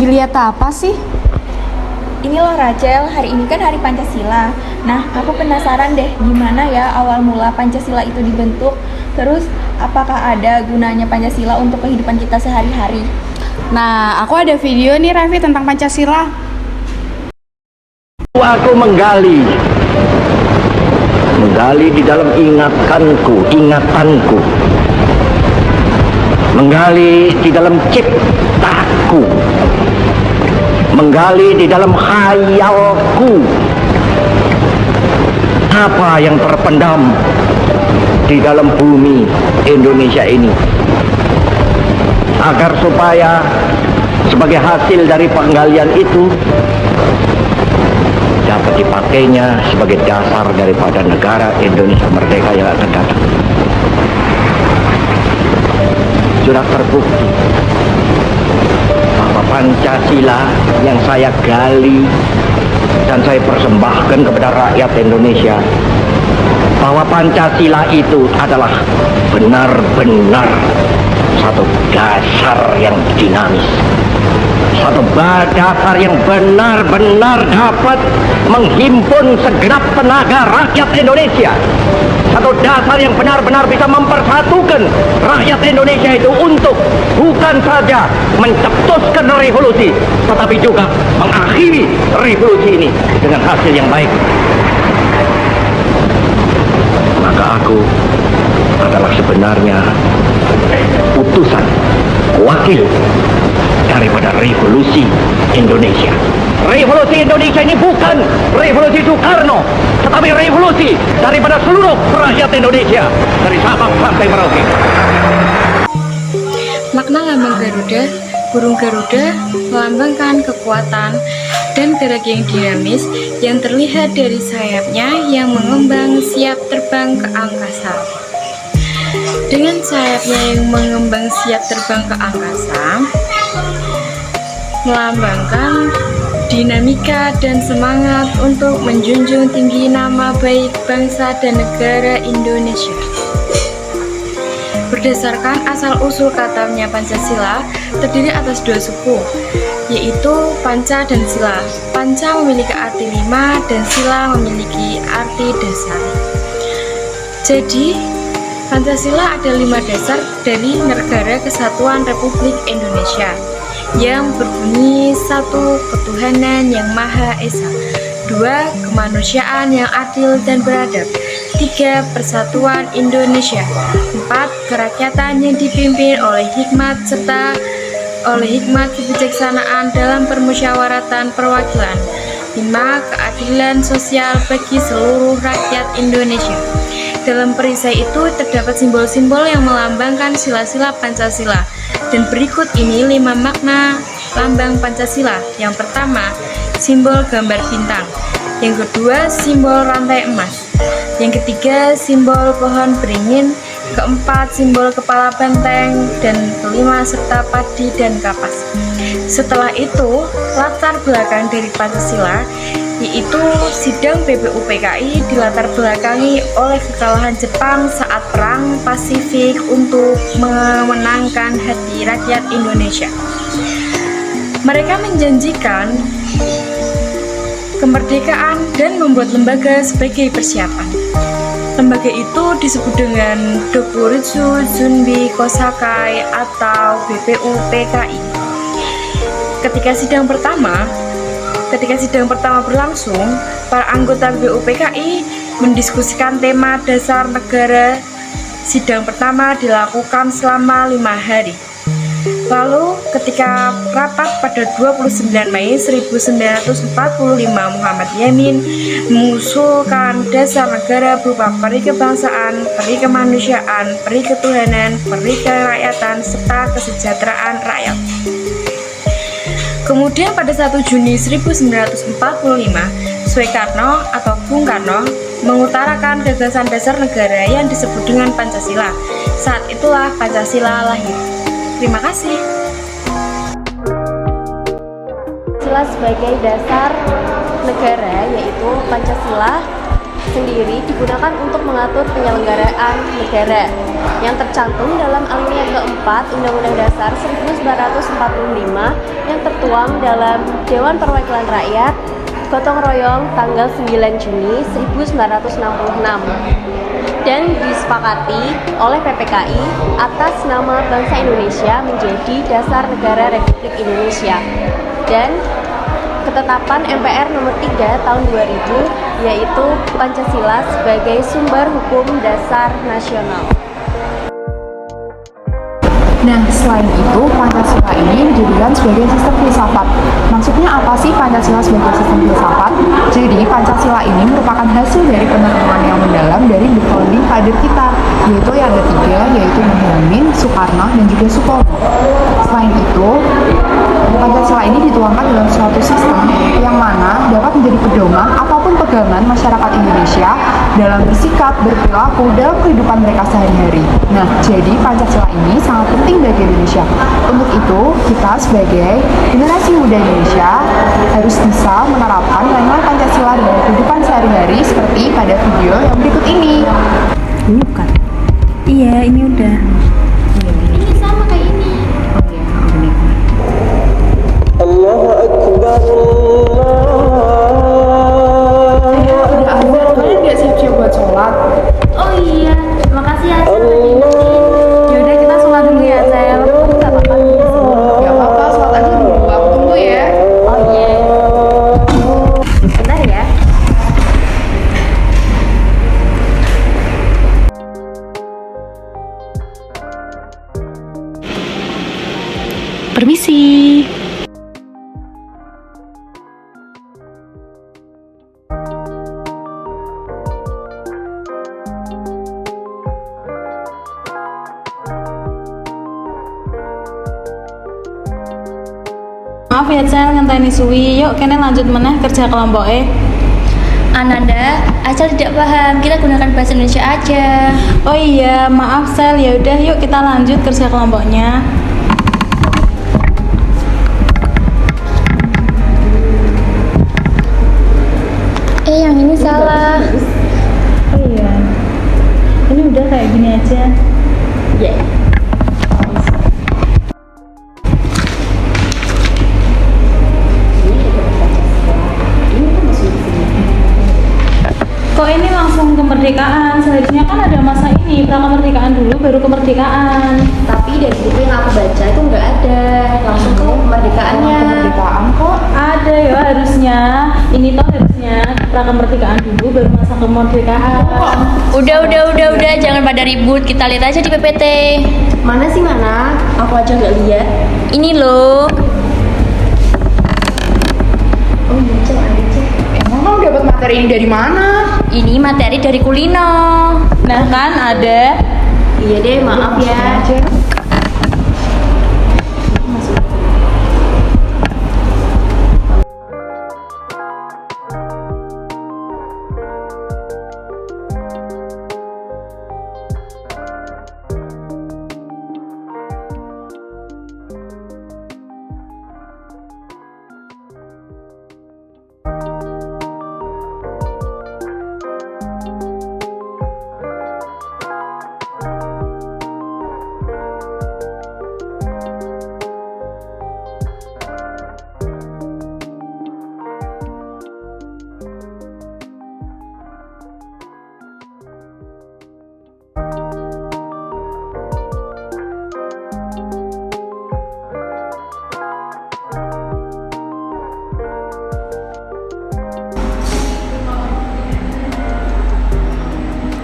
Lagi lihat apa sih? Ini loh Rachel, hari ini kan hari Pancasila. Nah, aku penasaran deh gimana ya awal mula Pancasila itu dibentuk. Terus, apakah ada gunanya Pancasila untuk kehidupan kita sehari-hari? Nah, aku ada video nih Raffi tentang Pancasila. Aku menggali di dalam ingatanku, menggali di dalam ciptaku, menggali di dalam khayalku, apa yang terpendam di dalam bumi Indonesia ini, agar supaya sebagai hasil dari penggalian itu dapat dipakainya sebagai dasar daripada negara Indonesia merdeka yang akan datang. Sudah terbukti bahwa Pancasila yang saya gali dan saya persembahkan kepada rakyat Indonesia, bahwa Pancasila itu adalah benar-benar satu dasar yang dinamis, satu dasar yang benar-benar dapat menghimpun segenap tenaga rakyat Indonesia, satu dasar yang benar-benar bisa mempersatukan rakyat Indonesia itu untuk bukan saja mencetuskan revolusi, tetapi juga mengakhiri revolusi ini dengan hasil yang baik. Maka aku adalah sebenarnya utusan, wakil daripada revolusi Indonesia. Revolusi Indonesia ini bukan revolusi Soekarno, tetapi revolusi daripada seluruh rakyat Indonesia, dari Sabang sampai Merauke. Makna lambang Garuda, burung Garuda melambangkan kekuatan dan gerak yang dinamis yang terlihat dari sayapnya yang mengembang siap terbang ke angkasa. Dengan sayapnya yang mengembang siap terbang ke angkasa, melambangkan dinamika dan semangat untuk menjunjung tinggi nama baik bangsa dan negara Indonesia. Berdasarkan asal-usul katanya Pancasila terdiri atas dua suku, yaitu Panca dan Sila. Panca memiliki arti 5 dan Sila memiliki arti dasar. Jadi, Pancasila ada 5 dasar dari Negara Kesatuan Republik Indonesia yang berbunyi: 1. Ketuhanan yang Maha Esa, 2. Kemanusiaan yang adil dan beradab, 3. Persatuan Indonesia, 4. Kerakyatan yang dipimpin oleh hikmat serta oleh hikmat kebijaksanaan dalam permusyawaratan perwakilan, 5. Keadilan sosial bagi seluruh rakyat Indonesia. Dalam perisai itu terdapat simbol-simbol yang melambangkan sila-sila Pancasila. Dan berikut ini 5 makna lambang Pancasila. Yang pertama, simbol gambar bintang. Yang kedua, simbol rantai emas. Yang ketiga, simbol pohon beringin. Keempat, simbol kepala benteng. Dan kelima, serta padi dan kapas. Setelah itu, latar belakang dari Pancasila yaitu sidang BPUPKI dilatar belakangi oleh kekalahan Jepang saat Perang Pasifik untuk memenangkan hati rakyat Indonesia. Mereka menjanjikan kemerdekaan dan membuat lembaga sebagai persiapan. Lembaga itu disebut dengan Dokuritsu Zunbi Kosakai atau BPUPKI. Ketika sidang pertama berlangsung, para anggota BPUPKI mendiskusikan tema dasar negara. Sidang pertama dilakukan selama 5 hari. Lalu ketika rapat pada 29 Mei 1945, Muhammad Yamin mengusulkan dasar negara berupa peri kebangsaan, peri kemanusiaan, peri ketuhanan, peri kerakyatan, serta kesejahteraan rakyat. Kemudian pada 1 Juni 1945, Soekarno atau Bung Karno mengutarakan gagasan dasar negara yang disebut dengan Pancasila. Saat itulah Pancasila lahir. Terima kasih. Pancasila sebagai dasar negara yaitu Pancasila sendiri digunakan untuk mengatur penyelenggaraan negara yang tercantum dalam alinea keempat Undang-Undang Dasar 1945 yang tertuang dalam Dewan Perwakilan Rakyat gotong royong tanggal 9 Juni 1966 dan disepakati oleh PPKI atas nama bangsa Indonesia menjadi dasar negara Republik Indonesia, dan ketetapan MPR nomor 3 tahun 2000 yaitu Pancasila sebagai sumber hukum dasar nasional. Nah, selain itu, Pancasila ini dijadikan sebagai sistem filsafat. Maksudnya apa sih Pancasila sebagai sistem filsafat? Jadi, Pancasila ini merupakan hasil dari penerangan yang mendalam dari the founding father kita, yaitu yang ada 3, yaitu Muhammad, Soekarno, dan juga Sutomo. Selain itu, Pancasila ini dituangkan dalam suatu sistem yang mana dapat menjadi pedoman ataupun pegangan masyarakat Indonesia dalam bersikap, berperilaku dalam kehidupan mereka sehari-hari. Nah, jadi Pancasila ini sangat penting bagi Indonesia. Untuk itu, kita sebagai generasi muda Indonesia harus bisa menerapkan nilai Pancasila dalam kehidupan sehari-hari seperti pada video yang berikut ini. Ini bukan? Iya, ini udah. Ini sama kayak ini. Oh iya, benar. Allahu Akbar, Udah azan, kalian nggak siap-siap buat sholat? Oh iya, makasih ya Cel udah ngingetin. Yaudah kita sholat dulu ya Cel. Gak apa-apa. Gak apa-apa, sholat aja dulu. Aku tunggu ya. Oh iya. Bentar ya. Permisi. Maaf ya Cel, ngenteni suwi. Yuk kene lanjut meneh kerja kelompoke. Ananda, Acel tidak paham. Kita gunakan bahasa Indonesia aja. Oh iya, maaf Cel. Ya udah yuk kita lanjut kerja kelompoknya. Yang ini salah. Oh iya. Ini udah kayak gini aja. Ya. Kok ini langsung kemerdekaan? Seharusnya kan ada masa ini, pra kemerdekaan dulu baru kemerdekaan. Tapi dari buku yang aku baca itu nggak ada langsung ke kemerdekaannya. Kemerdekaan kok. Ada ya harusnya. Ini toh harusnya pra kemerdekaan dulu baru masa kemerdekaan. Udah, jangan pada ribut. Kita lihat aja di PPT. Mana sih mana? Aku aja nggak lihat. Ini loh. Oh iya, Cel, ada Cel. Emang kamu dapat materi ini dari mana? Ini materi dari kulino. Nah kan ada. Iya deh, maaf ya.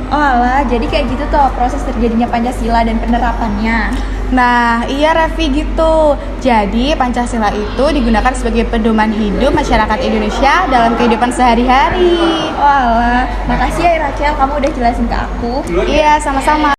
Oh alah, jadi kayak gitu toh proses terjadinya Pancasila dan penerapannya. Nah, iya Revi gitu. Jadi Pancasila itu digunakan sebagai pedoman hidup masyarakat Indonesia dalam kehidupan sehari-hari. Oh alah, makasih ya Rachel, kamu udah jelasin ke aku. Iya, sama-sama.